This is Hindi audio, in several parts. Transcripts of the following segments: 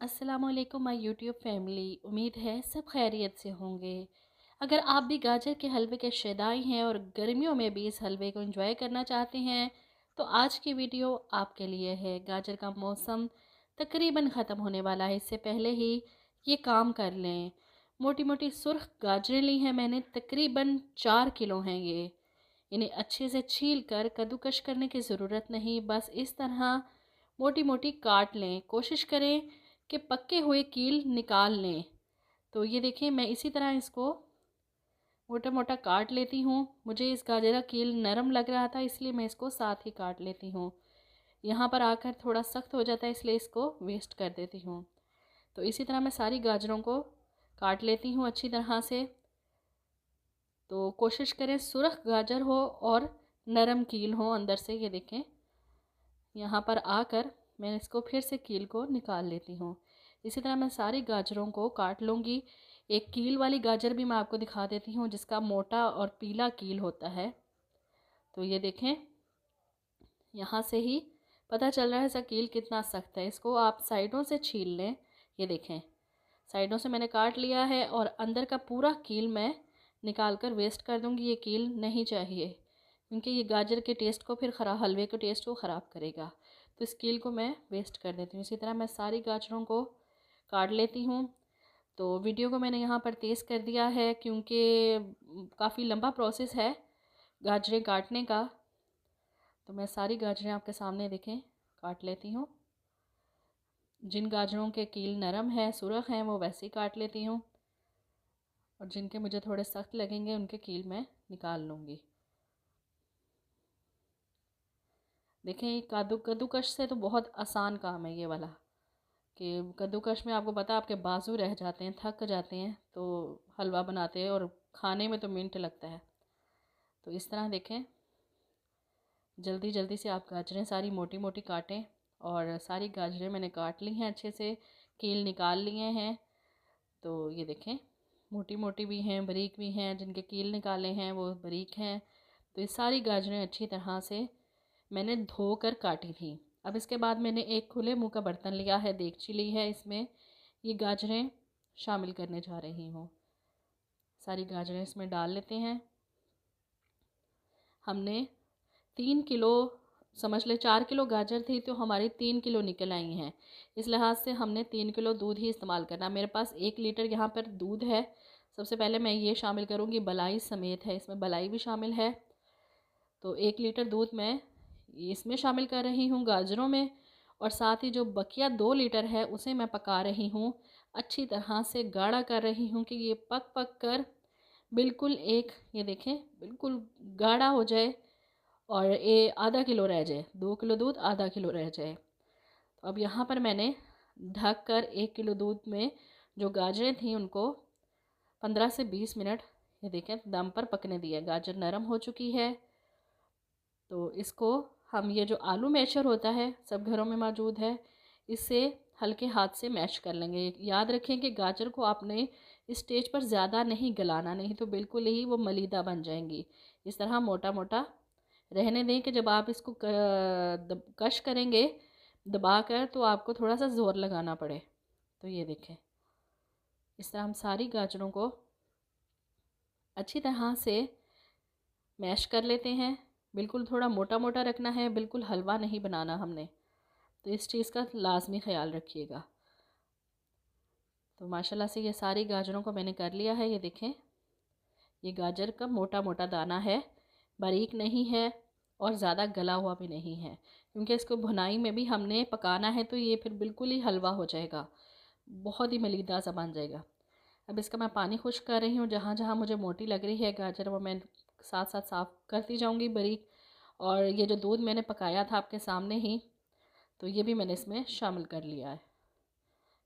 अस्सलामुअलैकुम माय यूट्यूब फैमिली। उम्मीद है सब खैरियत से होंगे। अगर आप भी गाजर के हलवे के शैदाई हैं और गर्मियों में भी इस हलवे को एंजॉय करना चाहते हैं तो आज की वीडियो आपके लिए है। गाजर का मौसम तकरीबन ख़त्म होने वाला है, इससे पहले ही ये काम कर लें। मोटी मोटी सुर्ख गाजरें ली हैं मैंने, तकरीबन 4 किलो हैं ये। इन्हें अच्छे से छील कर कद्दूकश करने की ज़रूरत नहीं, बस इस तरह मोटी मोटी काट लें। कोशिश करें कि पके हुए कील निकाल लें। तो ये देखें, मैं इसी तरह इसको मोटा मोटा काट लेती हूँ। मुझे इस गाजर का कील नरम लग रहा था, इसलिए मैं इसको साथ ही काट लेती हूँ। यहाँ पर आकर थोड़ा सख्त हो जाता है, इसलिए इसको वेस्ट कर देती हूँ। तो इसी तरह मैं सारी गाजरों को काट लेती हूँ अच्छी तरह से। तो कोशिश करें सुरख गाजर हो और नरम कील हो अंदर से। ये देखें, यहाँ पर आकर मैं इसको फिर से कील को निकाल लेती हूँ। इसी तरह मैं सारी गाजरों को काट लूँगी। एक कील वाली गाजर भी मैं आपको दिखा देती हूँ जिसका मोटा और पीला कील होता है। तो ये देखें, यहाँ से ही पता चल रहा है इसका कील कितना सख्त है। इसको आप साइडों से छील लें। ये देखें, साइडों से मैंने काट लिया है और अंदर का पूरा कील मैं निकाल कर वेस्ट कर दूँगी। ये कील नहीं चाहिए क्योंकि ये गाजर के टेस्ट को फिर ख़राब, हलवे के टेस्ट को ख़राब करेगा। तो इस कील को मैं वेस्ट कर देती हूँ। इसी तरह मैं सारी गाजरों को काट लेती हूँ। तो वीडियो को मैंने यहाँ पर तेज़ कर दिया है क्योंकि काफ़ी लंबा प्रोसेस है गाजरें काटने का। तो मैं सारी गाजरें आपके सामने देखें काट लेती हूँ। जिन गाजरों के कील नरम है, सुरख हैं, वो वैसे ही काट लेती हूँ और जिनके मुझे थोड़े सख्त लगेंगे उनके कील मैं निकाल लूँगी। देखें, कद्दूकश से तो बहुत आसान काम है ये वाला। कि कद्दूकश में आपको पता है आपके बाजू रह जाते हैं, थक जाते हैं तो हलवा बनाते हैं और खाने में तो मिनट लगता है। तो इस तरह देखें, जल्दी जल्दी से आप गाजरें सारी मोटी मोटी काटें। और सारी गाजरें मैंने काट ली हैं अच्छे से, कील निकाल लिए हैं। तो ये देखें, मोटी मोटी भी हैं, बारीक भी हैं। जिनके कील निकाले हैं वो बारीक हैं। तो ये सारी गाजरें अच्छी तरह से मैंने धो कर काटी थी। अब इसके बाद मैंने एक खुले मुंह का बर्तन लिया है, देगची ली है, इसमें ये गाजरें शामिल करने जा रही हूँ। सारी गाजरें इसमें डाल लेते हैं। हमने 3 किलो, समझ ले 4 किलो गाजर थी तो हमारी 3 किलो निकल आई हैं। इस लिहाज से हमने 3 किलो दूध ही इस्तेमाल करना। मेरे पास 1 लीटर यहाँ पर दूध है। सबसे पहले मैं ये शामिल करूँगी, बलाई समेत है, इसमें बलाई भी शामिल है। तो 1 लीटर दूध मैं इसमें शामिल कर रही हूँ गाजरों में। और साथ ही जो बकिया 2 लीटर है उसे मैं पका रही हूँ, अच्छी तरह से गाढ़ा कर रही हूँ कि ये पक पक कर बिल्कुल एक, ये देखें, बिल्कुल गाढ़ा हो जाए और ये आधा किलो रह जाए। 2 किलो दूध आधा किलो रह जाए। तो अब यहाँ पर मैंने ढक कर 1 किलो दूध में जो गाजरें थी उनको 15 से 20 मिनट ये देखें दम पर पकने दिया। गाजर नरम हो चुकी है। तो इसको हम, ये जो आलू मैशर होता है सब घरों में मौजूद है, इससे हल्के हाथ से मैश कर लेंगे। याद रखें कि गाजर को आपने इस स्टेज पर ज़्यादा नहीं गलाना, नहीं तो बिल्कुल ही वो मलीदा बन जाएंगी। इस तरह मोटा मोटा रहने दें कि जब आप इसको कश करेंगे दबा कर तो आपको थोड़ा सा ज़ोर लगाना पड़े। तो ये देखें, इस तरह हम सारी गाजरों को अच्छी तरह से मैश कर लेते हैं। बिल्कुल थोड़ा मोटा मोटा रखना है, बिल्कुल हलवा नहीं बनाना हमने। तो इस चीज़ का लाजमी ख्याल रखिएगा। तो माशाल्लाह से ये सारी गाजरों को मैंने कर लिया है। ये देखें, ये गाजर का मोटा मोटा दाना है, बारीक नहीं है और ज़्यादा गला हुआ भी नहीं है। क्योंकि इसको भुनाई में भी हमने पकाना है तो ये फिर बिल्कुल ही हलवा हो जाएगा, बहुत ही मलीदा सा बन जाएगा। अब इसका मैं पानी खुश्क कर रही हूँ। जहाँ जहाँ मुझे मोटी लग रही है गाजर वो मैं साथ साथ साफ़ करती जाऊँगी बारीक। और ये जो दूध मैंने पकाया था आपके सामने ही, तो ये भी मैंने इसमें शामिल कर लिया है।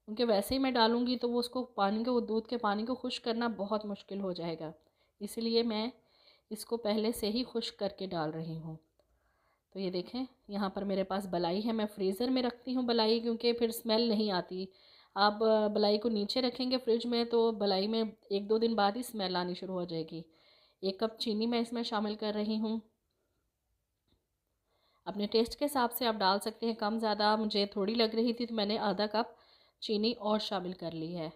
क्योंकि वैसे ही मैं डालूँगी तो वो उसको पानी को, वो दूध के पानी को खुश्क करना बहुत मुश्किल हो जाएगा, इसलिए मैं इसको पहले से ही खुश्क करके डाल रही हूँ। तो ये देखें, यहाँ पर मेरे पास बलाई है। मैं फ्रीज़र में रखती हूँ बलाई, क्योंकि फिर स्मेल नहीं आती। आप बलाई को नीचे रखेंगे फ्रिज में तो बलाई में 1-2 दिन बाद ही स्मेल आनी शुरू हो जाएगी। 1 कप चीनी मैं इसमें शामिल कर रही हूँ। अपने टेस्ट के हिसाब से आप डाल सकते हैं, कम ज़्यादा मुझे थोड़ी लग रही थी तो मैंने आधा कप चीनी और शामिल कर ली है।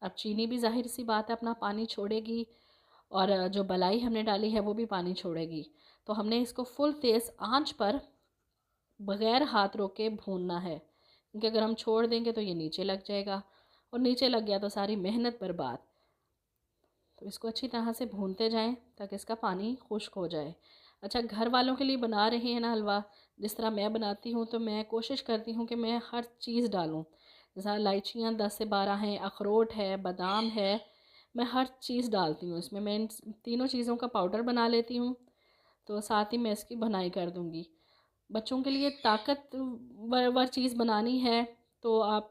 अब चीनी भी ज़ाहिर सी बात है अपना पानी छोड़ेगी, और जो मलाई हमने डाली है वो भी पानी छोड़ेगी। तो हमने इसको फुल तेज़ आंच पर बग़ैर हाथ रोके भूनना है, क्योंकि अगर हम छोड़ देंगे तो ये नीचे लग जाएगा, और नीचे लग गया तो सारी मेहनत बर्बाद। तो इसको अच्छी तरह से भूनते जाएं ताकि इसका पानी खुश्क हो जाए। अच्छा, घर वालों के लिए बना रहे हैं ना हलवा, जिस तरह मैं बनाती हूँ तो मैं कोशिश करती हूँ कि मैं हर चीज़ डालूँ। जैसा इलायचियाँ 10 से 12 हैं, अखरोट है, बादाम है, मैं हर चीज़ डालती हूँ इसमें। मैं इन तीनों चीज़ों का पाउडर बना लेती हूँ, तो साथ ही मैं इसकी भुनाई कर दूँगी। बच्चों के लिए ताकतवर चीज़ बनानी है तो आप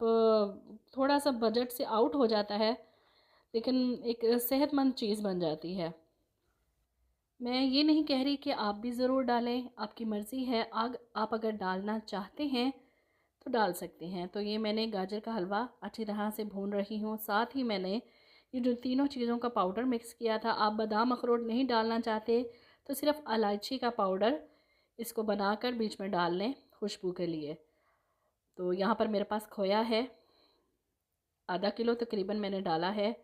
थोड़ा सा बजट से आउट हो जाता है, लेकिन एक सेहतमंद चीज़ बन जाती है। मैं ये नहीं कह रही कि आप भी ज़रूर डालें, आपकी मर्ज़ी है। आग आप अगर डालना चाहते हैं तो डाल सकते हैं। तो ये मैंने गाजर का हलवा अच्छी तरह से भून रही हूँ। साथ ही मैंने ये जो तीनों चीज़ों का पाउडर मिक्स किया था, आप बादाम अखरोट नहीं डालना चाहते तो सिर्फ इलायची का पाउडर इसको बनाकर बीच में डाल लें खुशबू के लिए। तो यहाँ पर मेरे पास खोया है, आधा किलो तकरीबन मैंने डाला है।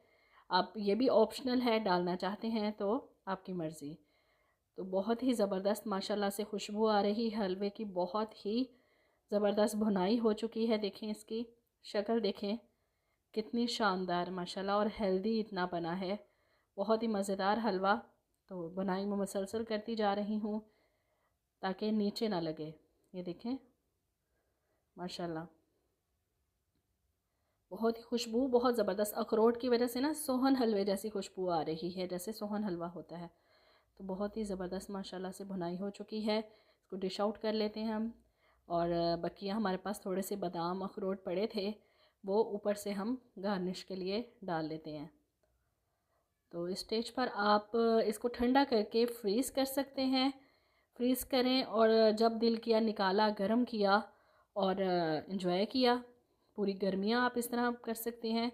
आप ये भी ऑप्शनल है, डालना चाहते हैं तो आपकी मर्ज़ी। तो बहुत ही ज़बरदस्त माशाल्लाह से खुशबू आ रही है हलवे की, बहुत ही ज़बरदस्त भुनाई हो चुकी है। देखें इसकी शक्ल, देखें कितनी शानदार माशाल्लाह, और हेल्दी इतना बना है, बहुत ही मज़ेदार हलवा। तो बुनाई में मुसलसल करती जा रही हूँ ताकि नीचे ना लगे। ये देखें माशाल्लाह, बहुत ही खुशबू बहुत ज़बरदस्त। अखरोट की वजह से ना सोहन हलवे जैसी खुशबू आ रही है, जैसे सोहन हलवा होता है। तो बहुत ही ज़बरदस्त माशाल्लाह से भुनाई हो चुकी है। इसको डिश आउट कर लेते हैं हम। और बकिया हमारे पास थोड़े से बादाम अखरोट पड़े थे, वो ऊपर से हम गार्निश के लिए डाल लेते हैं। तो इस स्टेज पर आप इसको ठंडा करके फ्रीज़ कर सकते हैं। फ्रीज़ करें और जब दिल किया निकाला, गर्म किया और एंजॉय किया। पूरी गर्मियाँ आप इस तरह कर सकते हैं।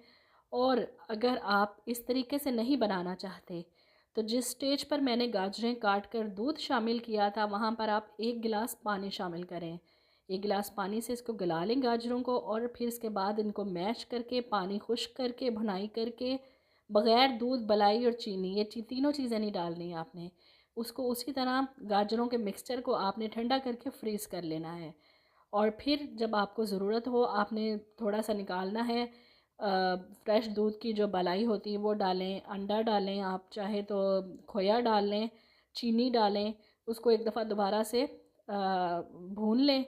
और अगर आप इस तरीके से नहीं बनाना चाहते तो जिस स्टेज पर मैंने गाजरें काट कर दूध शामिल किया था, वहाँ पर आप 1 गिलास पानी शामिल करें। 1 गिलास पानी से इसको गला लें गाजरों को, और फिर इसके बाद इनको मैश करके, पानी खुश्क करके, भुनाई करके, बग़ैर दूध, मलाई और चीनी, ये तीनों चीज़ें नहीं डालनी है आपने। उसको उसी तरह गाजरों के मिक्सचर को आपने ठंडा करके फ्रीज़ कर लेना है। और फिर जब आपको ज़रूरत हो आपने थोड़ा सा निकालना है। फ्रेश दूध की जो मलाई होती है वो डालें, अंडा डालें, आप चाहे तो खोया डाल लें, चीनी डालें, उसको एक दफ़ा दोबारा से भून लें,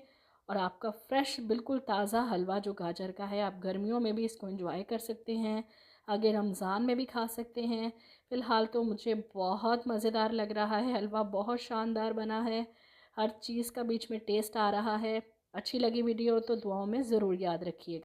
और आपका फ्रेश बिल्कुल ताज़ा हलवा जो गाजर का है, आप गर्मियों में भी इसको एंजॉय कर सकते हैं, आगे रमज़ान में भी खा सकते हैं। फ़िलहाल तो मुझे बहुत मज़ेदार लग रहा है हलवा, बहुत शानदार बना है, हर चीज़ का बीच में टेस्ट आ रहा है। अच्छी लगी वीडियो तो दुआओं में ज़रूर याद रखिएगा।